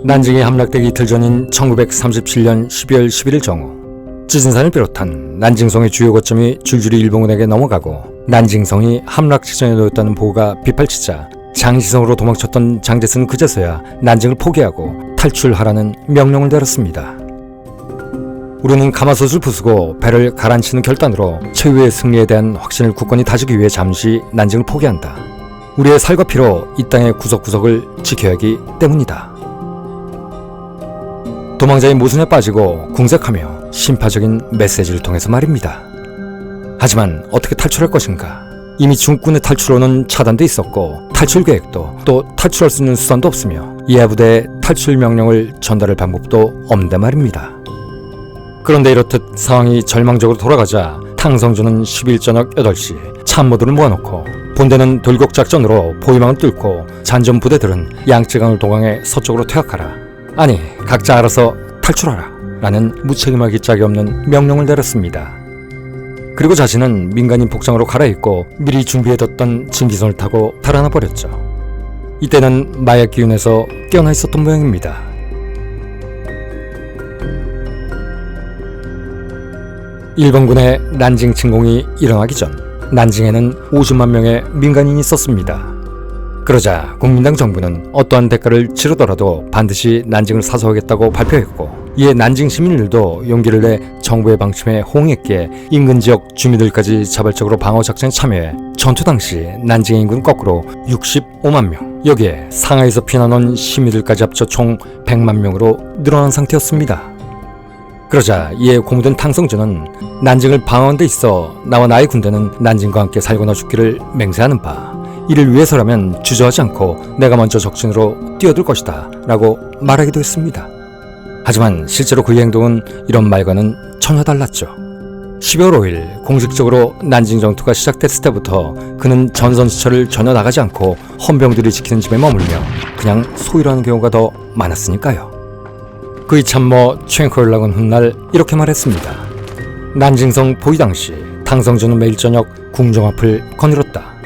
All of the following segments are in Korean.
난징이 함락되기 이틀 전인 1937년 12월 11일 정오, 찌진산을 비롯한 난징성의 주요 거점이 줄줄이 일본군에게 넘어가고 난징성이 함락 직전에 놓였다는 보고가 빗발치자 장시성으로 도망쳤던 장제스는 그제서야 난징을 포기하고 탈출하라는 명령을 내렸습니다. 우리는 가마솥을 부수고 배를 가라앉히는 결단으로 최후의 승리에 대한 확신을 굳건히 다지기 위해 잠시 난징을 포기한다. 우리의 살과 피로 이 땅의 구석구석을 지켜야 하기 때문이다. 도망자의 모순에 빠지고 궁색하며 심파적인 메시지를 통해서 말입니다. 하지만 어떻게 탈출할 것인가? 이미 중국군의 탈출로는 차단돼 있었고 탈출 계획도 또 탈출할 수 있는 수단도 없으며 이하 부대에 탈출 명령을 전달할 방법도 없는데 말입니다. 그런데 이렇듯 상황이 절망적으로 돌아가자 탕성주는 10일 저녁 8시 참모들을 모아놓고 본대는 돌격작전으로 포위망을 뚫고 잔전 부대들은 양쯔강을 동항해 서쪽으로 퇴각하라. 아니, 각자 알아서 탈출하라 라는 무책임하기 짝이 없는 명령을 내렸습니다. 그리고 자신은 민간인 복장으로 갈아입고 미리 준비해뒀던 증기선을 타고 달아나 버렸죠. 이때는 마약 기운에서 깨어나 있었던 모양입니다. 일본군의 난징 침공이 일어나기 전 난징에는 50만 명의 민간인이 있었습니다. 그러자 국민당 정부는 어떠한 대가를 치르더라도 반드시 난징을 사수하겠다고 발표했고, 이에 난징 시민들도 용기를 내 정부의 방침에 호응했기에 인근 지역 주민들까지 자발적으로 방어 작전에 참여해 전투 당시 난징의 인구는 거꾸로 65만 명, 여기에 상하이에서 피난온 시민들까지 합쳐 총 100만 명으로 늘어난 상태였습니다. 그러자 이에 고무된 탕성주는 난징을 방어하는 데 있어 나와 나의 군대는 난징과 함께 살거나 죽기를 맹세하는 바, 이를 위해서라면 주저하지 않고 내가 먼저 적진으로 뛰어들 것이다 라고 말하기도 했습니다. 하지만 실제로 그의 행동은 이런 말과는 전혀 달랐죠. 12월 5일 공식적으로 난징 전투가 시작됐을 때부터 그는 전선지처를 전혀 나가지 않고 헌병들이 지키는 집에 머물며 그냥 소일하는 경우가 더 많았으니까요. 그의 참모 최응커일락은 훗날 이렇게 말했습니다. 난징성 포위 당시 탕성주는 매일 저녁 궁정 앞을 거닐었다.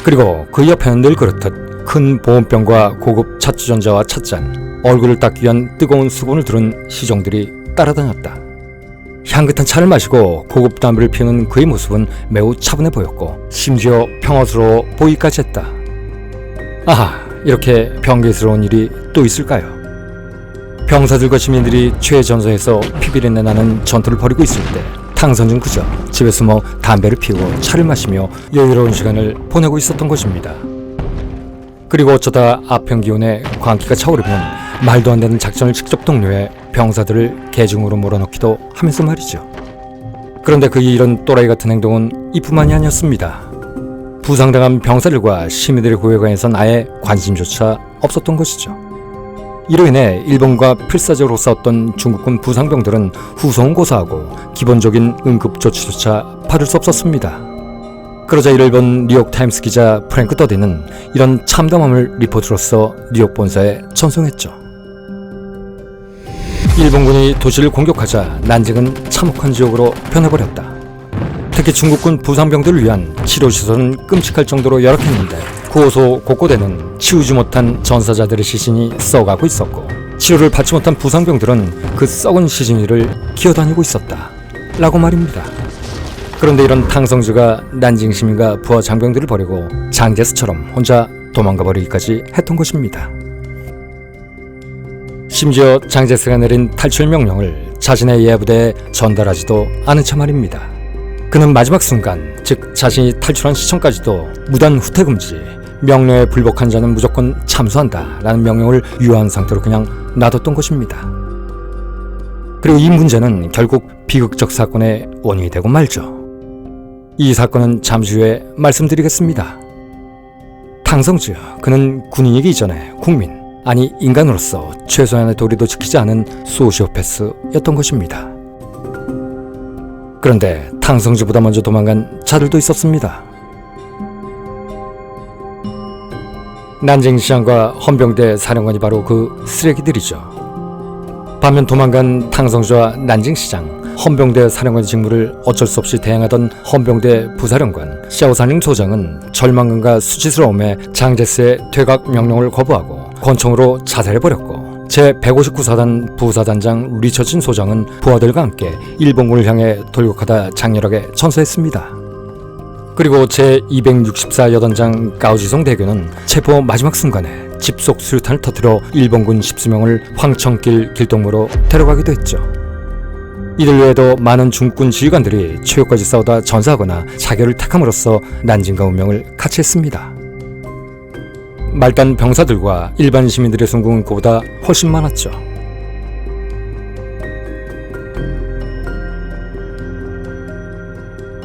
그리고 그 옆에는 늘 그렇듯 큰 보온병과 고급 찻주전자와 찻잔, 얼굴을 닦기 위한 뜨거운 수건을 두른 시종들이 따라다녔다. 향긋한 차를 마시고 고급 담배를 피우는 그의 모습은 매우 차분해 보였고 심지어 평화스러워 보이기까지 했다. 아하, 이렇게 병개스러운 일이 또 있을까요? 병사들과 시민들이 최전선에서 피비린내 나는 전투를 벌이고 있을 때 탕성주는 그저 집에 숨어 담배를 피우고 차를 마시며 여유로운 시간을 보내고 있었던 것입니다. 그리고 어쩌다 아평기온에 광기가 차오르면 말도 안 되는 작전을 직접 독려해 병사들을 계중으로 몰아넣기도 하면서 말이죠. 그런데 그의 이런 또라이 같은 행동은 이뿐만이 아니었습니다. 부상당한 병사들과 시민들의 고해관에선 아예 관심조차 없었던 것이죠. 이로 인해 일본과 필사적으로 싸웠던 중국군 부상병들은 후송은 고사하고 기본적인 응급조치조차 받을 수 없었습니다. 그러자 이를 본 뉴욕타임스 기자 프랭크 더디는 이런 참담함을 리포트로서 뉴욕 본사에 전송했죠. 일본군이 도시를 공격하자 난징은 참혹한 지옥으로 변해버렸다. 특히 중국군 부상병들을 위한 치료시설은 끔찍할 정도로 열악했는데 구호소 곳곳에는 치우지 못한 전사자들의 시신이 썩어가고 있었고 치료를 받지 못한 부상병들은 그 썩은 시신위를 기어다니고 있었다 라고 말입니다. 그런데 이런 탕성주가 난징 시민과 부하 장병들을 버리고 장제스처럼 혼자 도망가 버리기까지 했던 것입니다. 심지어 장제스가 내린 탈출 명령을 자신의 예부대에 전달하지도 않은 채 말입니다. 그는 마지막 순간, 즉 자신이 탈출한 시청까지도 무단 후퇴 금지, 명령에 불복한 자는 무조건 참수한다 라는 명령을 유효한 상태로 그냥 놔뒀던 것입니다. 그리고 이 문제는 결국 비극적 사건의 원인이 되고 말죠. 이 사건은 잠시 후에 말씀드리겠습니다. 탕성주, 그는 군인이기 이전에 국민, 아니 인간으로서 최소한의 도리도 지키지 않은 소시오패스였던 것입니다. 그런데 탕성주보다 먼저 도망간 자들도 있었습니다. 난징시장과 헌병대 사령관이 바로 그 쓰레기들이죠. 반면 도망간 탕성주와 난징시장, 헌병대 사령관의 직무를 어쩔 수 없이 대행하던 헌병대 부사령관 샤오산링 소장은 절망감과 수치스러움에 장제스의 퇴각 명령을 거부하고 권총으로 자살해버렸고, 제159사단 부사단장 리처진 소장은 부하들과 함께 일본군을 향해 돌격하다 장렬하게 전사했습니다. 그리고 제264 여단장 가오지성 대교는 체포 마지막 순간에 집속 수류탄을 터뜨려 일본군 10수명을 황청길 길동무로 데려가기도 했죠. 이들 외에도 많은 중군 지휘관들이 최후까지 싸우다 전사하거나 자결을 택함으로써 난징과 운명을 같이 했습니다. 말단 병사들과 일반 시민들의 순국은 그보다 훨씬 많았죠.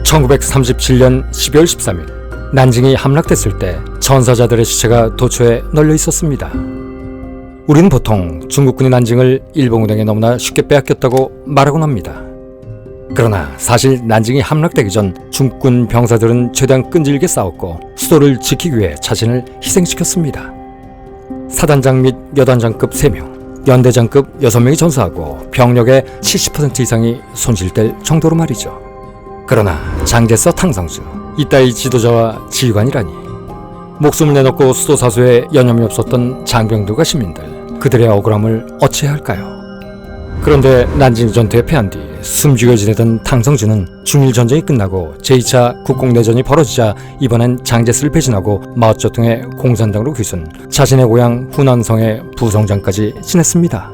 (1937년 12월 13일) 난징이 함락됐을 때 전사자들의 시체가 도처에 널려 있었습니다. 우리는 보통 중국군이 난징을 일본군에게 너무나 쉽게 빼앗겼다고 말하곤 합니다. 그러나 사실 난징이 함락되기 전 중국군 병사들은 최대한 끈질기게 싸웠고 수도를 지키기 위해 자신을 희생시켰습니다. 사단장 및 여단장급 3명, 연대장급 6명이 전사하고 병력의 70% 이상이 손실될 정도로 말이죠. 그러나 장제서 탕성주, 이따위 지도자와 지휘관이라니, 목숨을 내놓고 수도 사수에 여념이 없었던 장병들과 시민들, 그들의 억울함을 어찌해야 할까요? 그런데 난징 전투에 패한 뒤 숨죽여 지내던 탕성주는 중일 전쟁이 끝나고 제2차 국공내전이 벌어지자 이번엔 장제스를 배신하고 마오쩌둥의 공산당으로 귀순, 자신의 고향 후난성의 부성장까지 지냈습니다.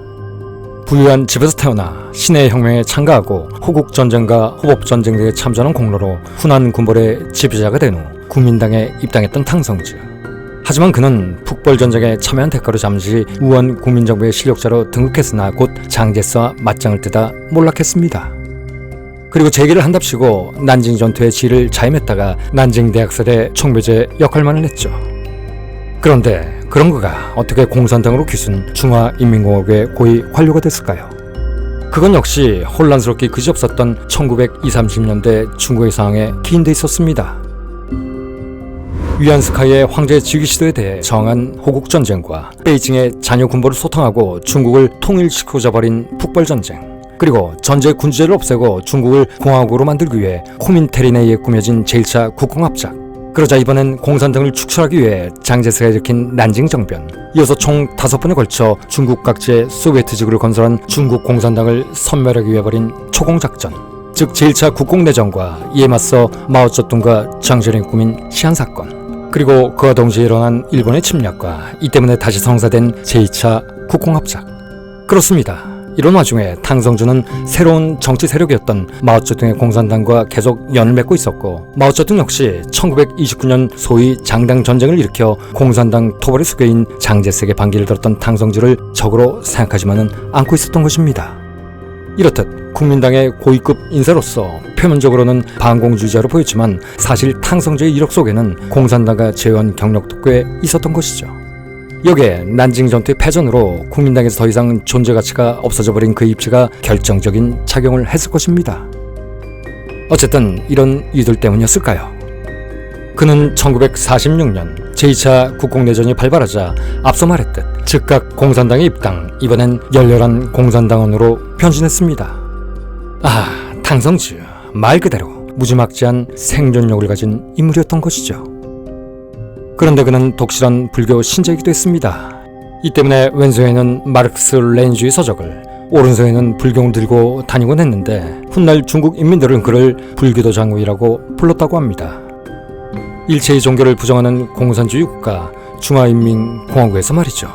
부유한 집에서 태어나 신해 혁명에 참가하고 호국전쟁과 호법전쟁 등에 참전한 공로로 후난 군벌의 지배자가 된 후 국민당에 입당했던 탕성주. 하지만 그는 북벌전쟁에 참여한 대가로 잠시 우원 국민정부의 실력자로 등극했으나 곧 장제스와 맞짱을 뜨다 몰락했습니다. 그리고 재기를 한답시고 난징 전투의 지휘를 자임했다가 난징 대학살의 총매제 역할만을 했죠. 그런데 그런 그가 어떻게 공산당으로 귀순 중화인민공화국의 고위 관료가 됐을까요? 그건 역시 혼란스럽게 그지없었던 1920-30년대 중국의 상황에 기인돼 있었습니다. 위안스카이의 황제 즉위 시도에 대해 저항한 호국전쟁과 베이징의 잔여 군부를 소탕하고 중국을 통일시키고자 벌인 북벌전쟁, 그리고 전제 군주제를 없애고 중국을 공화국으로 만들기 위해 코민테린에 의해 꾸며진 제1차 국공합작, 그러자 이번엔 공산당을 축출하기 위해 장제스가 일으킨 난징 정변, 이어서 총 5번에 걸쳐 중국 각지에 소비에트 지구를 건설한 중국 공산당을 섬멸하기 위해 벌인 초공작전, 즉 제1차 국공내전과 이에 맞서 마오쩌둥과 장제링이 꾸민 시한사건, 그리고 그와 동시에 일어난 일본의 침략과 이 때문에 다시 성사된 제2차 국공합작. 그렇습니다. 이런 와중에 탕성주는 새로운 정치 세력이었던 마오쩌둥의 공산당과 계속 연을 맺고 있었고, 마오쩌둥 역시 1929년 소위 장당 전쟁을 일으켜 공산당 토벌의 수괴인 장제스에게 반기를 들었던 탕성주를 적으로 생각하지만은 않고 있었던 것입니다. 이렇듯 국민당의 고위급 인사로서 표면적으로는 반공주의자로 보였지만 사실 탕성주의 이력 속에는 공산당과 제외한 경력도 꽤 있었던 것이죠. 여기에 난징 전투의 패전으로 국민당에서 더 이상 존재 가치가 없어져버린 그의 입지가 결정적인 작용을 했을 것입니다. 어쨌든 이런 이유들 때문이었을까요? 그는 1946년 제2차 국공내전이 발발하자 앞서 말했듯 즉각 공산당에 입당, 이번엔 열렬한 공산당원으로 변신했습니다. 탕성주, 말 그대로 무지막지한 생존력을 가진 인물이었던 것이죠. 그런데 그는 독실한 불교 신자이기도 했습니다. 이 때문에 왼손에는 마르크스 레닌주의 서적을, 오른손에는 불경을 들고 다니곤 했는데 훗날 중국 인민들은 그를 불교도 장군이라고 불렀다고 합니다. 일체의 종교를 부정하는 공산주의 국가 중화인민공화국에서 말이죠.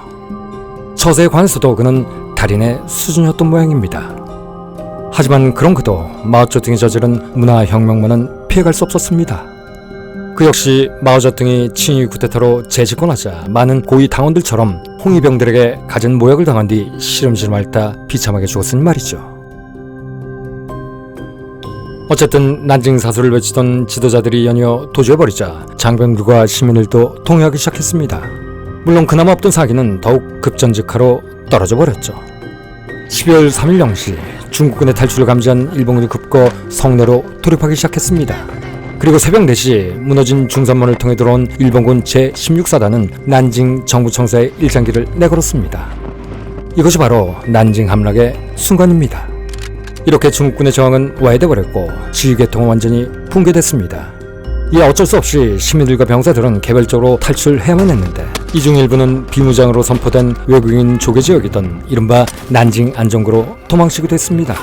처세에 관해서도 그는 달인의 수준이었던 모양입니다. 하지만 그런 그도 마오쩌둥이 저지른 문화혁명만은 피해갈 수 없었습니다. 그 역시 마오쩌둥이 칭의 쿠데타로 재집권하자 많은 고위 당원들처럼 홍위병들에게 갖은 모욕을 당한 뒤 시름시름 앓다 비참하게 죽었으니 말이죠. 어쨌든 난징 사수를 외치던 지도자들이 연이어 도주해버리자 장병들과 시민들도 동요하기 시작했습니다. 물론 그나마 없던 사기는 더욱 급전직하로 떨어져 버렸죠. 12월 3일 0시 중국군의 탈출을 감지한 일본군이 급거 성내로 돌입하기 시작했습니다. 그리고 새벽 4시 무너진 중산문을 통해 들어온 일본군 제16사단은 난징 정부청사에 일장기를 내걸었습니다. 이것이 바로 난징 함락의 순간입니다. 이렇게 중국군의 저항은 와해돼 버렸고 지휘계통은 완전히 붕괴됐습니다. 이에 어쩔 수 없이 시민들과 병사들은 개별적으로 탈출해야만 했는데 이 중 일부는 비무장으로 선포된 외국인 조개 지역이던 이른바 난징 안전구로 도망치기도 했습니다.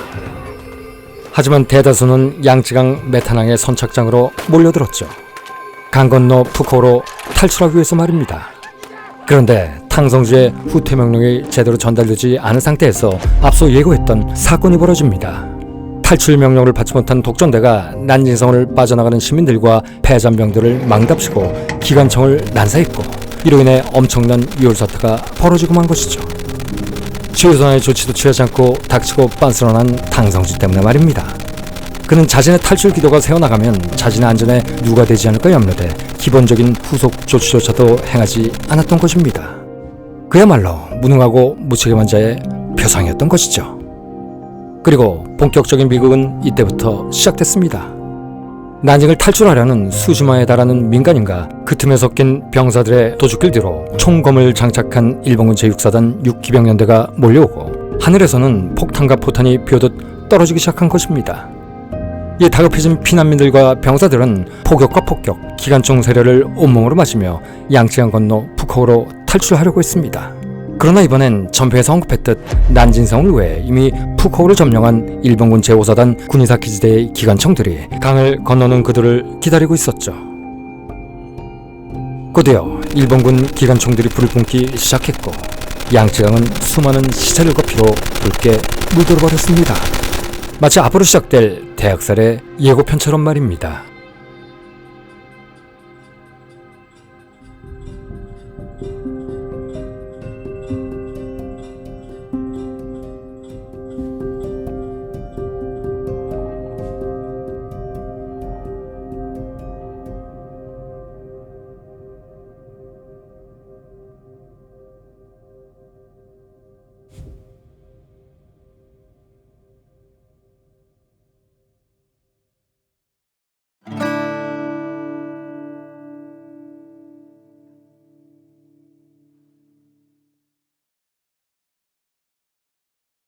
하지만 대다수는 양쯔강 메탄항의 선착장으로 몰려들었죠. 강 건너 푸코로 탈출하기 위해서 말입니다. 그런데 탕성주의 후퇴 명령이 제대로 전달되지 않은 상태에서 앞서 예고했던 사건이 벌어집니다. 탈출 명령을 받지 못한 독전대가 난징성을 빠져나가는 시민들과 패잔병들을 망답시고 기관총을 난사했고 이로 인해 엄청난 유혈사태가 벌어지고 만 것이죠. 최소한의 조치도 취하지 않고 닥치고 빤스런한 탕성주 때문에 말입니다. 그는 자신의 탈출 기도가 새어나가면 자신의 안전에 누가 되지 않을까 염려돼 기본적인 후속 조치조차도 행하지 않았던 것입니다. 그야말로 무능하고 무책임한 자의 표상이었던 것이죠. 그리고 본격적인 비극은 이때부터 시작됐습니다. 난징을 탈출하려는 수십만에 달하는 민간인과 그 틈에 섞인 병사들의 도주길 뒤로 총검을 장착한 일본군 제6사단 6기병연대가 몰려오고 하늘에서는 폭탄과 포탄이 비오듯 떨어지기 시작한 것입니다. 이에 다급해진 피난민들과 병사들은 포격과 폭격, 기관총 세례를 온몸으로 맞으며 양쯔강 건너 푸코로 탈출하려고 했습니다. 그러나 이번엔 전편에서 언급했듯 난징성을 외해 이미 푸코를 점령한 일본군 제5사단 구니사키지대의 기관총들이 강을 건너는 그들을 기다리고 있었죠. 곧이어 일본군 기관총들이 불을 뿜기 시작했고 양쯔강은 수많은 시체들과 피로 붉게 물들어 버렸습니다. 마치 앞으로 시작될 대학살의 예고편처럼 말입니다.